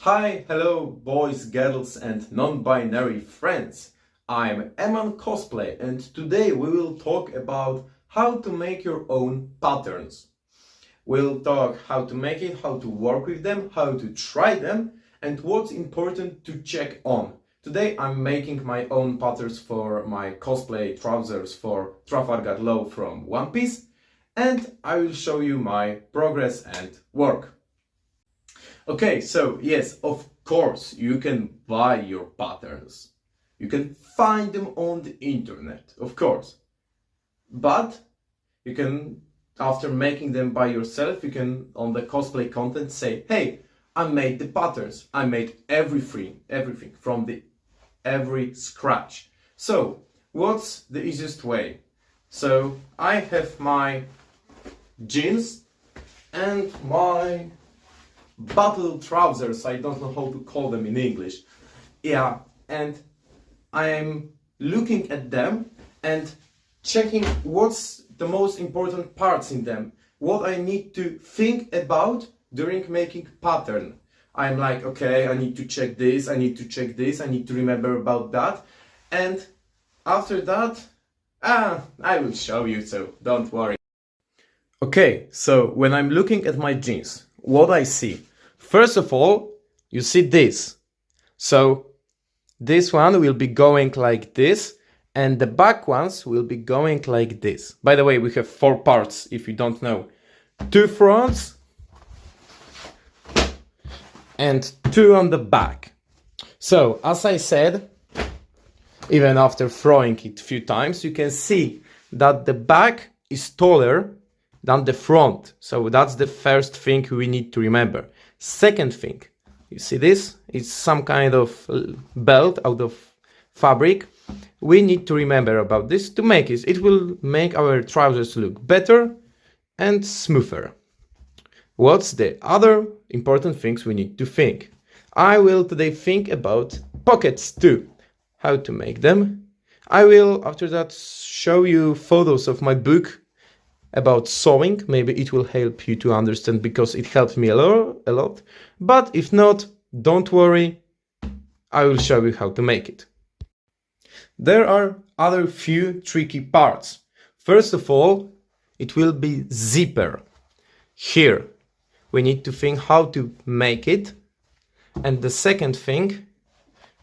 Hi, hello, boys, girls, and non-binary friends. I'm Eman Cosplay, and today we will talk about how to make your own patterns. We'll talk how to make it, how to work with them, how to try them, and what's important to check on. Today I'm making my own patterns for my cosplay trousers for Trafalgar Law from One Piece, and I will show you my progress and work. Okay, so yes, of course, you can buy your patterns. You can find them on the internet, of course. But you can, after making them by yourself, you can, on the cosplay content, say, hey, I made the patterns. I made everything from every scratch. So, what's the easiest way? So, I have my jeans and my battle trousers, I don't know how to call them in English. Yeah, and I'm looking at them and checking what's the most important parts in them, what I need to think about during making pattern. I'm like, okay, I need to check this, I need to check this, I need to remember about that, and after that, I will show you, so don't worry. Okay, so when I'm looking at my jeans, what I see? First of all, you see this. So this one will be going like this, and the back ones will be going like this. By the way, we have 4 parts, if you don't know. 2 fronts and 2 on the back. So, as I said, even after throwing it a few times, you can see that the back is taller than the front. So that's the first thing we need to remember. Second thing, you see this? It's some kind of belt out of fabric. We need to remember about this to make it. It will make our trousers look better and smoother. What's the other important things we need to think? I will today think about pockets too. How to make them. I will after that show you photos of my book about sewing. Maybe it will help you to understand because it helped me a lot. But if not, don't worry, I will show you how to make it. There are other few tricky parts. First of all, it will be zipper. Here, we need to think how to make it. And the second thing,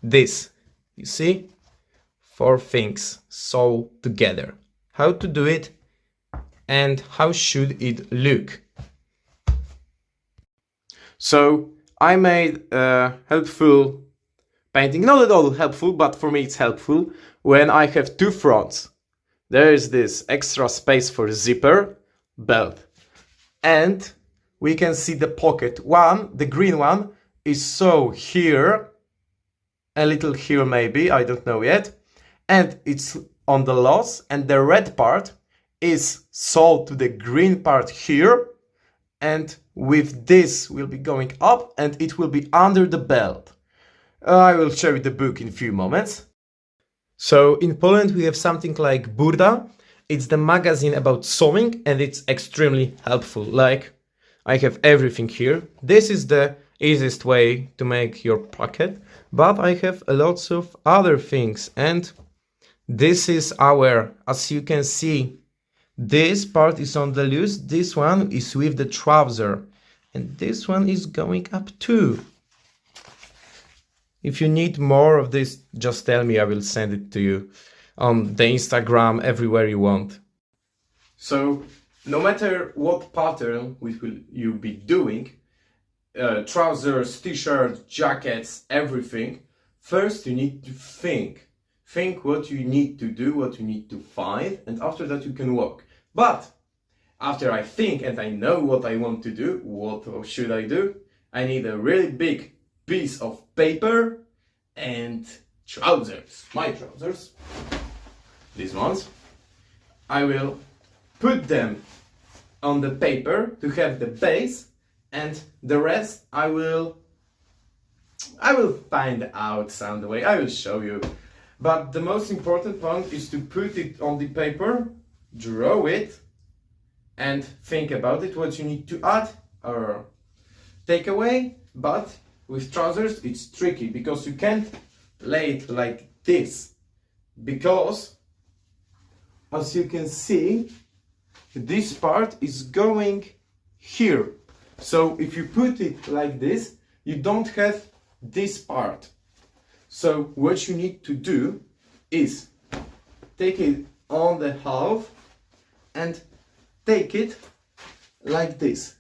this. You see? 4 things sew together. How to do it and how should it look. So I made a helpful painting, not at all helpful, but for me it's helpful when I have 2 fronts. There is this extra space for zipper, belt, and we can see the pocket. One, the green one, is sewn here, a little here maybe, I don't know yet, and it's on the loss, and the red part is sold to the green part here, and with this will be going up and it will be under the belt. I will show you the book in a few moments. So in Poland we have something like Burda. It's the magazine about sewing and it's extremely helpful. Like, I have everything here. This is the easiest way to make your pocket, but I have lots of other things, and this is as you can see, this part is on the loose, this one is with the trouser, and this one is going up too. If you need more of this, just tell me, I will send it to you on the Instagram, everywhere you want. So, no matter what pattern will you be doing, trousers, t-shirts, jackets, everything, first you need to think. Think what you need to do, what you need to find, and after that you can work. But after I think and I know what I want to do, what should I do? I need a really big piece of paper and trousers. My trousers, these ones. I will put them on the paper to have the base, and the rest I will find out some way. I will show you. But the most important one is to put it on the paper, draw it, and think about it, what you need to add or take away. But with trousers it's tricky because you can't lay it like this, because as you can see this part is going here. So if you put it like this, you don't have this part. So what you need to do is take it on the half and take it like this.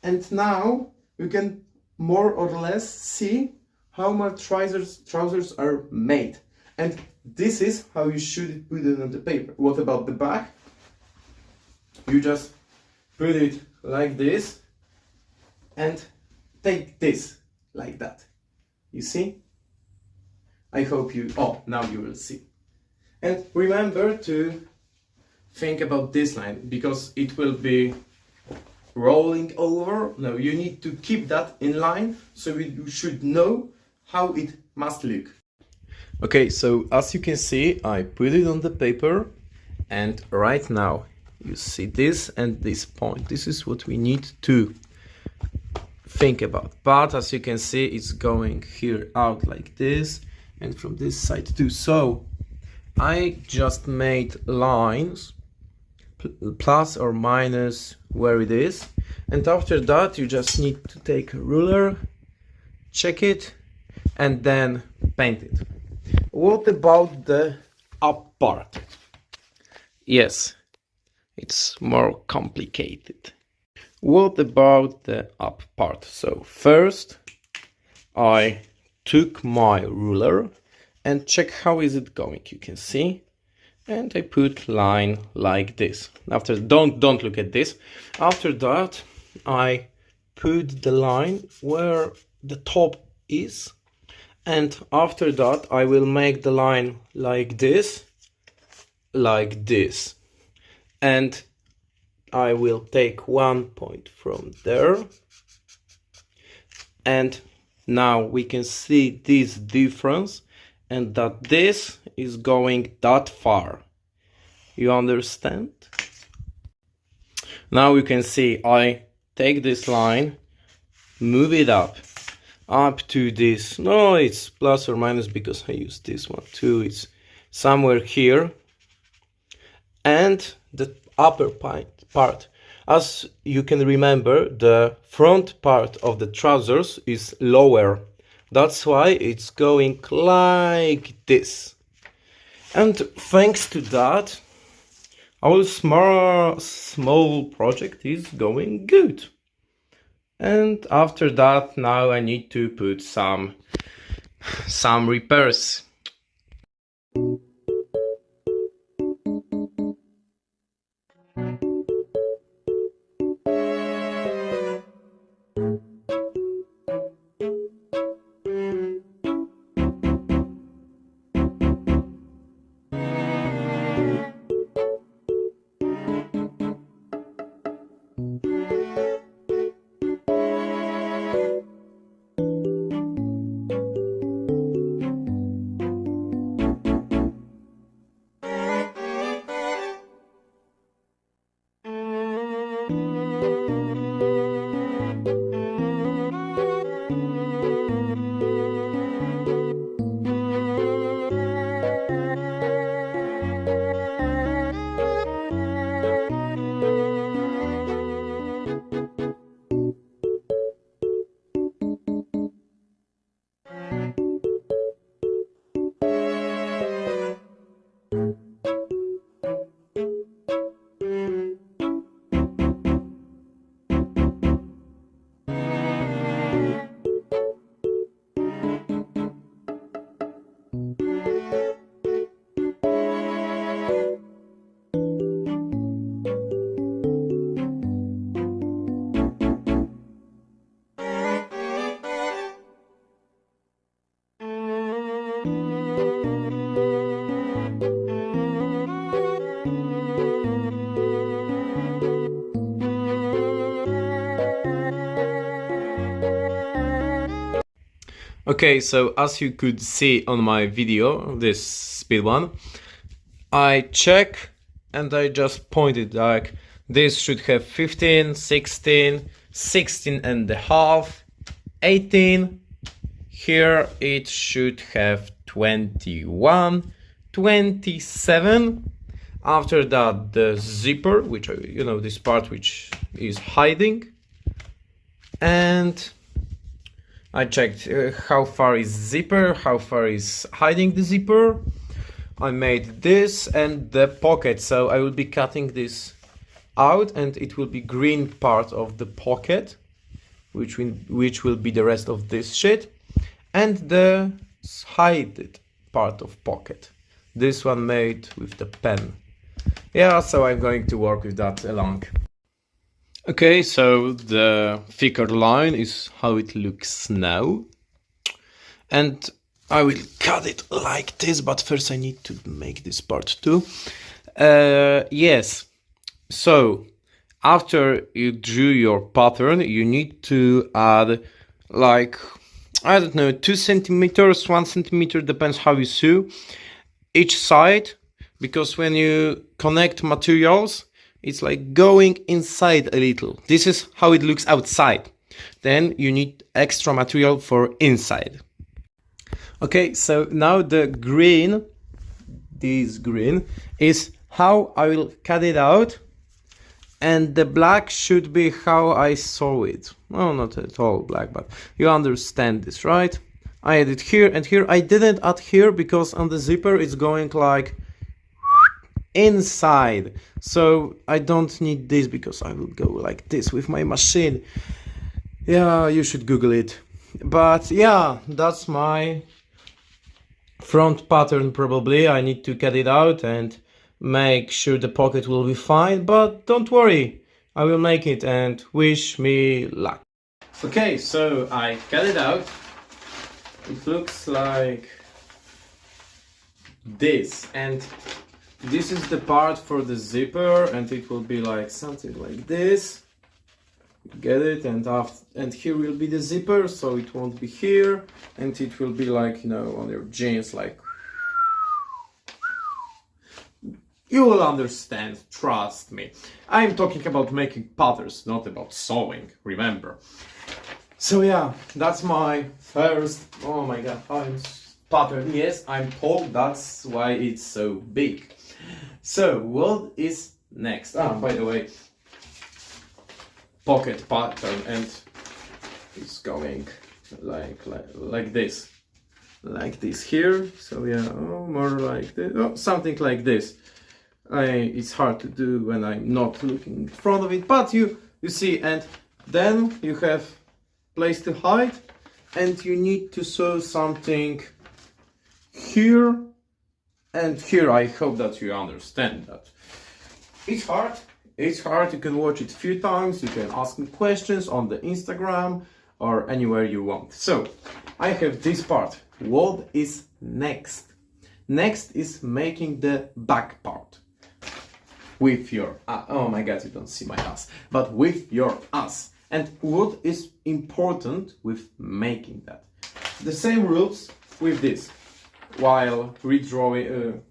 And now you can more or less see how much trousers are made. And this is how you should put it on the paper. What about the back? You just put it like this and take this like that. You see? I hope you, now you will see. And remember to think about this line, because it will be rolling over. No, you need to keep that in line, so you should know how it must look. Okay, so as you can see, I put it on the paper, and right now you see this and this point. This is what we need to think about. But as you can see, it's going here out like this, and from this side too. So I just made lines, plus or minus where it is, and after that you just need to take a ruler, check it, and then paint it. What about the up part? Yes, it's more complicated. What about the up part? So first I took my ruler and check how is it going. You can see, and I put line like this. After, don't look at this. After that I put the line where the top is, and after that I will make the line like this, and I will take 1 point from there, and now we can see this difference, and that this is going that far. You understand? Now you can see I take this line, move it up to this. No, it's plus or minus because I use this one too. It's somewhere here. And the upper part. As you can remember, the front part of the trousers is lower. That's why it's going like this. And thanks to that, our small project is going good. And after that, now I need to put some repairs. Okay, so as you could see on my video, this speed one, I check and I just pointed like this should have 15, 16, 16 and a half, 18. Here it should have 21, 27. After that, the zipper, which, this part which is hiding. And I checked how far is zipper, how far is hiding the zipper. I made this and the pocket, so I will be cutting this out and it will be green part of the pocket, which will be the rest of this shit, and the hided part of pocket. This one made with the pen. Yeah, so I'm going to work with that along. Okay, so the thicker line is how it looks now. And I will cut it like this, but first I need to make this part too. Yes, so after you drew your pattern, you need to add like, I don't know, 2 centimeters, 1 centimeter, depends how you sew, each side, because when you connect materials, it's like going inside a little. This is how it looks outside. Then you need extra material for inside. Okay, so now the green, this green, is how I will cut it out. And the black should be how I saw it. Well, not at all black, but you understand this, right? I added here and here. I didn't add here because on the zipper it's going like inside. So I don't need this because I will go like this with my machine. Yeah, you should Google it. But yeah, that's my front pattern probably. I need to cut it out and make sure the pocket will be fine, but don't worry, I will make it and wish me luck. Okay, so I cut it out. It looks like this, and this is the part for the zipper, and it will be like something like this. Get it? And here will be the zipper, so it won't be here, and it will be like, on your jeans, like. You will understand, trust me. I'm talking about making patterns, not about sewing, remember. So yeah, that's my first, oh my god, pattern. Yes, I'm told that's why it's so big. So what is next? By the way, pocket pattern, and it's going like this. Like this here, so yeah, more like this, something like this. It's hard to do when I'm not looking in front of it, but you see, and then you have place to hide, and you need to sew something here and here. I hope that you understand that. It's hard, you can watch it a few times, you can ask me questions on the Instagram or anywhere you want. So, I have this part. What is next? Next is making the back part. With your, oh my god, you don't see my ass, but with your ass. And what is important with making that? The same rules with this, while redrawing,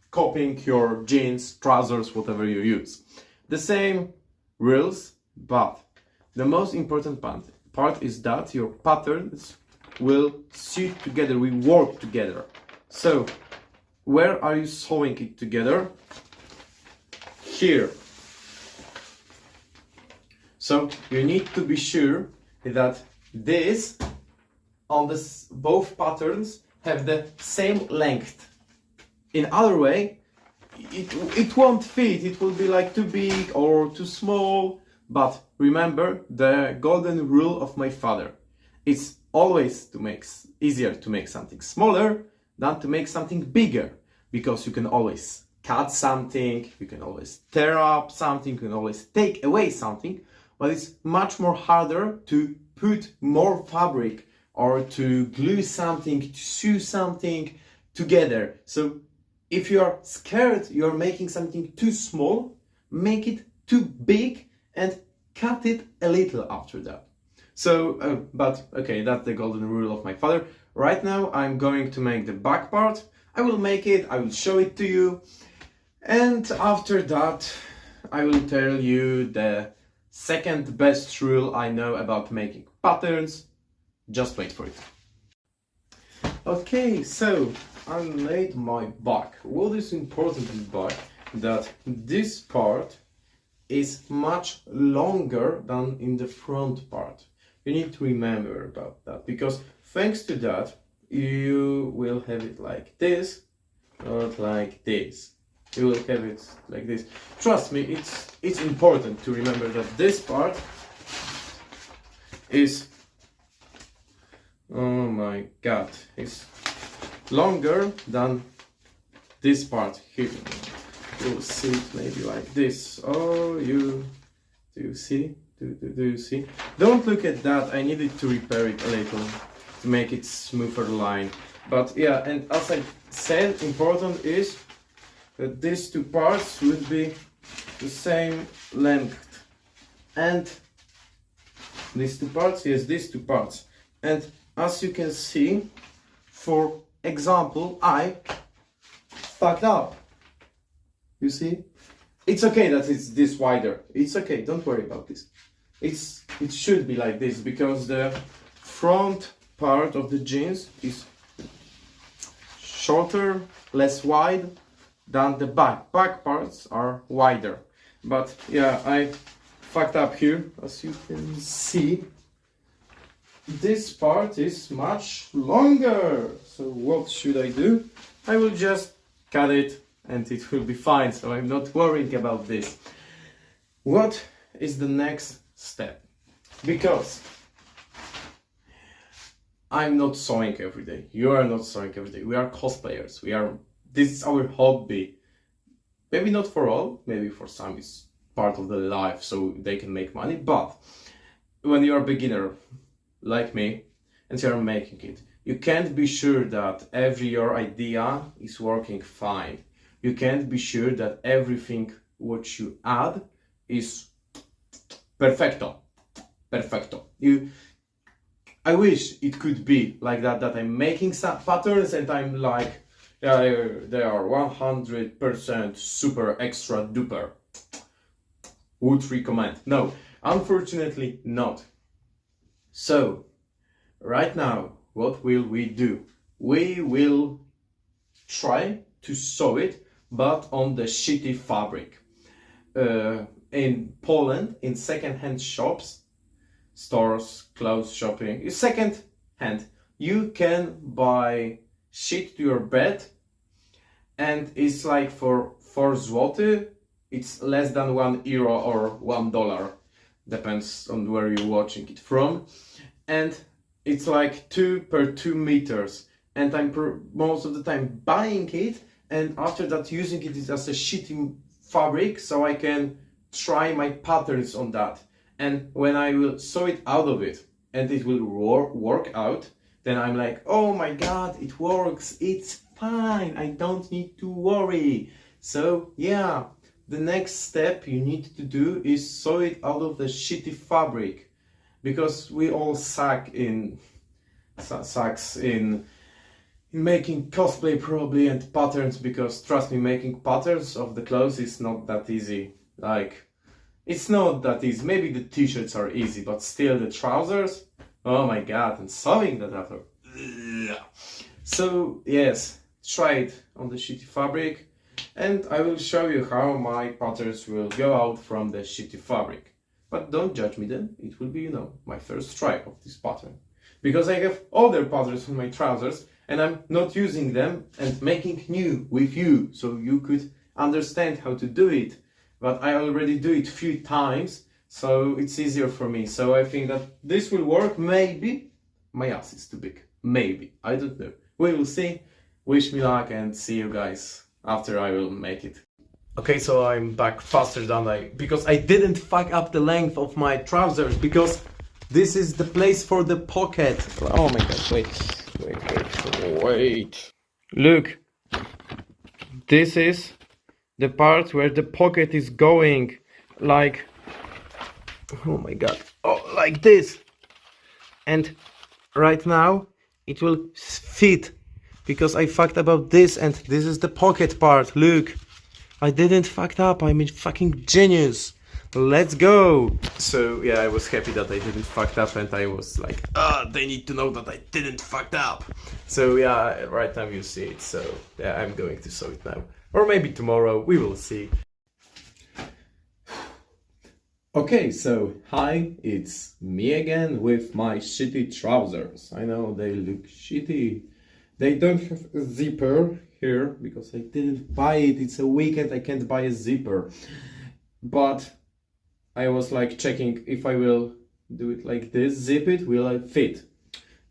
copying your jeans, trousers, whatever you use. The same rules, but the most important part is that your patterns will suit together, we work together. So, where are you sewing it together? Here. So you need to be sure that this on this both patterns have the same length. In other way, it won't fit. It will be like too big or too small. But remember the golden rule of my father. It's always easier to make something smaller than to make something bigger, because you can always cut something, you can always tear up something, you can always take away something, but it's much more harder to put more fabric or to glue something, to sew something together. So if you are scared you're making something too small, make it too big and cut it a little after that. So, but okay, that's the golden rule of my father. Right now I'm going to make the back part. I will make it, I will show it to you. And after that, I will tell you the second best rule I know about making patterns. Just wait for it. Okay, so I made my back. What is important in back? That this part is much longer than in the front part. You need to remember about that, because thanks to that you will have it like this, not like this. You will have it like this. Trust me, it's important to remember that this part is, oh my god, is longer than this part here. You'll see it maybe like this. Oh, do you see? Do you see? Don't look at that. I needed to repair it a little to make it smoother line. But yeah, and as I said, important is that these two parts would be the same length. And these two parts, yes, these two parts. And as you can see, for example, I fucked up. You see? It's okay that it's this wider. It's okay, don't worry about this. It should be like this because the front part of the jeans is shorter, less wide than the back. Back parts are wider. But yeah, I fucked up here, as you can see. This part is much longer. So what should I do? I will just cut it and it will be fine, so I'm not worrying about this. What is the next step? Because I'm not sewing every day. You are not sewing every day. We are cosplayers. This is our hobby. Maybe not for all, maybe for some it's part of the life so they can make money, but when you're a beginner like me and you're making it, you can't be sure that your idea is working fine. You can't be sure that everything what you add is perfecto. I wish it could be like that I'm making some patterns and I'm like, yeah, they are 100% super extra duper. Would recommend. No, unfortunately not. So, right now, what will we do? We will try to sew it, but on the shitty fabric. In Poland, in second-hand shops, stores, clothes shopping, second-hand, you can buy shit to your bed, and it's like for 4 zloty, it's less than €1 or $1, depends on where you're watching it from, and it's like 2 per 2 meters, and I'm most of the time buying it, and after that using it as a shitty fabric so I can try my patterns on that. And when I will sew it out of it and it will work out, then I'm like, oh my god, it works, it's fine, I don't need to worry. So yeah, the next step you need to do is sew it out of the shitty fabric, because we all sucks in making cosplay probably and patterns, because trust me, making patterns of the clothes is not that easy. Like, it's not that easy. Maybe the t-shirts are easy, but still the trousers, oh my god, and sewing that after. So yes, try it on the shitty fabric and I will show you how my patterns will go out from the shitty fabric. But don't judge me then, it will be, my first try of this pattern. Because I have other patterns on my trousers and I'm not using them and making new with you, so you could understand how to do it. But I already do it few times, so it's easier for me. So I think that this will work. Maybe my ass is too big. Maybe, I don't know. We will see. Wish me luck and see you guys after I will make it. Okay, so I'm back faster than because I didn't fuck up the length of my trousers, because this is the place for the pocket. Oh my god, wait. Look, this is the part where the pocket is going, like, oh my god, like this. And right now it will fit, because I fucked about this, and this is the pocket part. Look, I didn't fucked up, I'm a fucking genius. let's go. So yeah, I was happy that I didn't fucked up, and I was like, they need to know that I didn't fucked up. So yeah, right now you see it. So yeah, I'm going to sew it now, or maybe tomorrow, we will see. Okay, so hi, it's me again with my shitty trousers. I know they look shitty. They don't have a zipper here because I didn't buy it. It's a weekend, I can't buy a zipper. But I was like checking if I will do it like this, zip it, will it fit?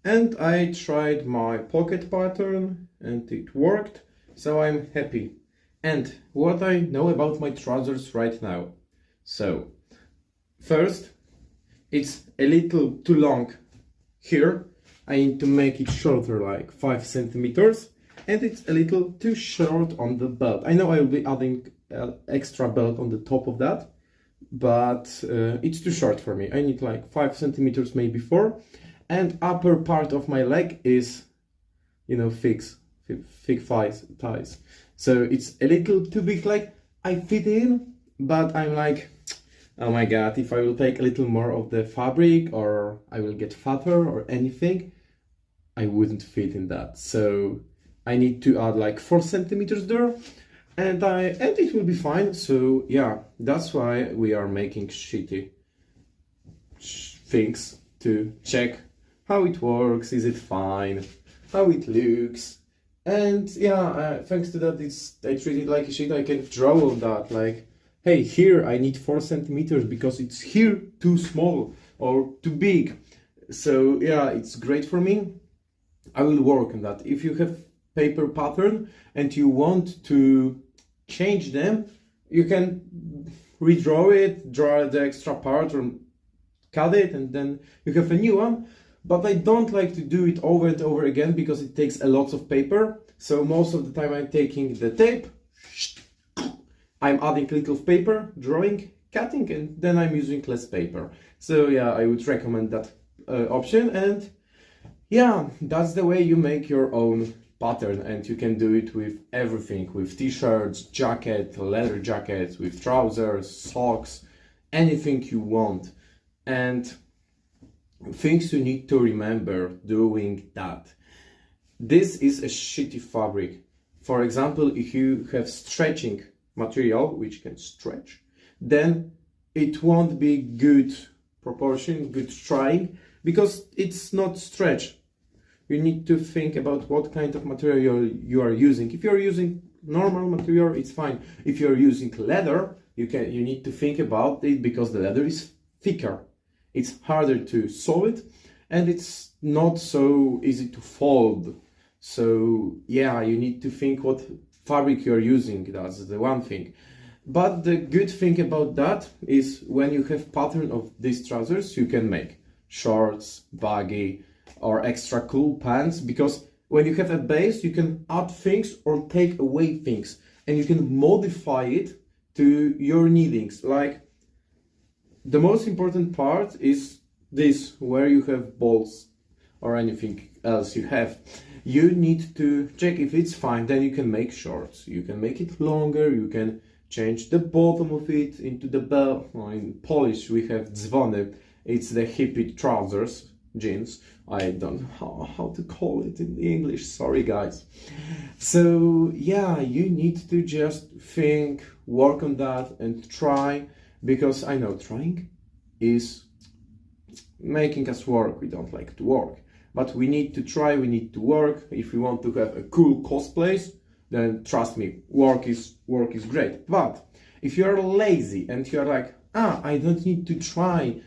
And I tried my pocket pattern and it worked, so I'm happy. And what I know about my trousers right now. So, first, it's a little too long here. I need to make it shorter, like 5 centimeters. And it's a little too short on the belt. I know I will be adding extra belt on the top of that, but it's too short for me. I need like 5 centimeters, maybe 4. And upper part of my leg is, you know, thick thighs. So it's a little too big, like I fit in, but I'm like, oh my god, if I will take a little more of the fabric or I will get fatter or anything, I wouldn't fit in that. So I need to add like 4 centimeters there, and it will be fine. So yeah, that's why we are making shitty things to check how it works, is it fine, how it looks. And yeah, thanks to that, I treat it like a shit. I can draw on that, like, hey, here I need 4 centimeters because it's here too small or too big. So yeah, it's great for me. I will work on that. If you have paper pattern and you want to change them, you can redraw it, draw the extra part or cut it, and then you have a new one. But I don't like to do it over and over again because it takes a lot of paper. So most of the time I'm taking the tape, I'm adding a little paper, drawing, cutting, and then I'm using less paper. So yeah, I would recommend that option. And yeah, that's the way you make your own pattern, and you can do it with everything, with t-shirts, jacket, leather jackets, with trousers, socks, anything you want. And things you need to remember doing that. This is a shitty fabric. For example, if you have stretching material which can stretch, then it won't be good proportion, good trying, because it's not stretch. You need to think about what kind of material you are using. If you're using normal material, it's fine. If you're using leather, you need to think about it because the leather is thicker. It's harder to sew it, and it's not so easy to fold. So yeah, you need to think what fabric you're using. That's the one thing. But the good thing about that is when you have pattern of these trousers, you can make shorts, baggy, or extra cool pants, because when you have a base, you can add things or take away things, and you can modify it to your needings. Like, the most important part is this, where you have balls or anything else you have. You need to check if it's fine, then you can make shorts. You can make it longer, you can change the bottom of it into the belt. In Polish we have dzwony, it's the hippie trousers, jeans. I don't know how to call it in English, sorry guys. So yeah, you need to just think, work on that and try, because I know trying is making us work. We don't like to work, but we need to try, we need to work. If we want to have a cool cosplays, then trust me, work is great. But if you're lazy and you're like, I don't need to try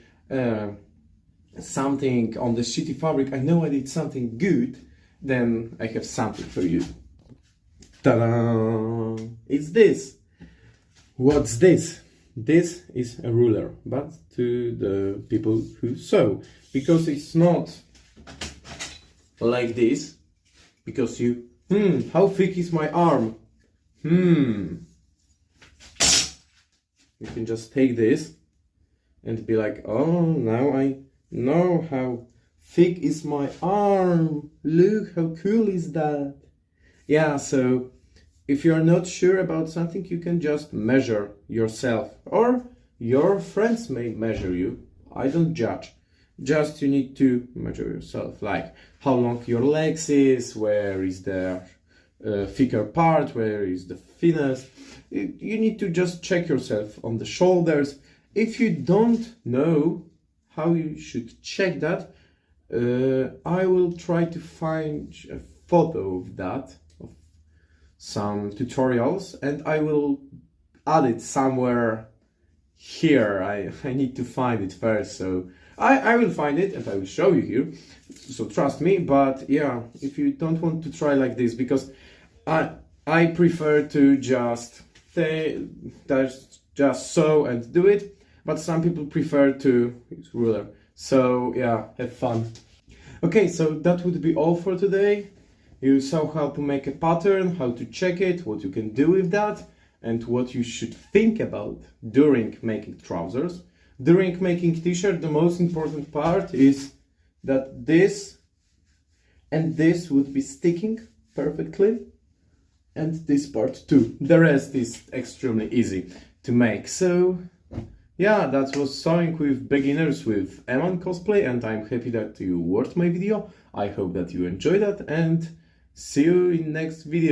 something on the shitty fabric, I know I did something good, then I have something for you. Ta-da! It's this. What's this? This is a ruler, but to the people who sew, because it's not like this, because you, how thick is my arm? You can just take this and be like, oh, now I know how thick is my arm. Look, how cool is that? Yeah, so if you're not sure about something, you can just measure yourself, or Your friends may measure you. I don't judge. Just you need to measure yourself, like how long your legs is, where is the thicker part, where is the thinness. You need to just check yourself on the shoulders. If you don't know how you should check that, I will try to find a photo of that, of some tutorials, and I will add it somewhere here. I need to find it first, so I will find it and I will show you here, so trust me. But yeah, if you don't want to try like this, because I prefer to just sew and do it, but some people prefer to use ruler. So yeah, have fun. Okay, so that would be all for today. You saw how to make a pattern, how to check it, what you can do with that, and what you should think about during making trousers. During making t-shirt, the most important part is that this and this would be sticking perfectly, and this part too. The rest is extremely easy to make. So yeah, that was sewing with beginners with Eman Cosplay, and I'm happy that you watched my video. I hope that you enjoyed that, and see you in next video.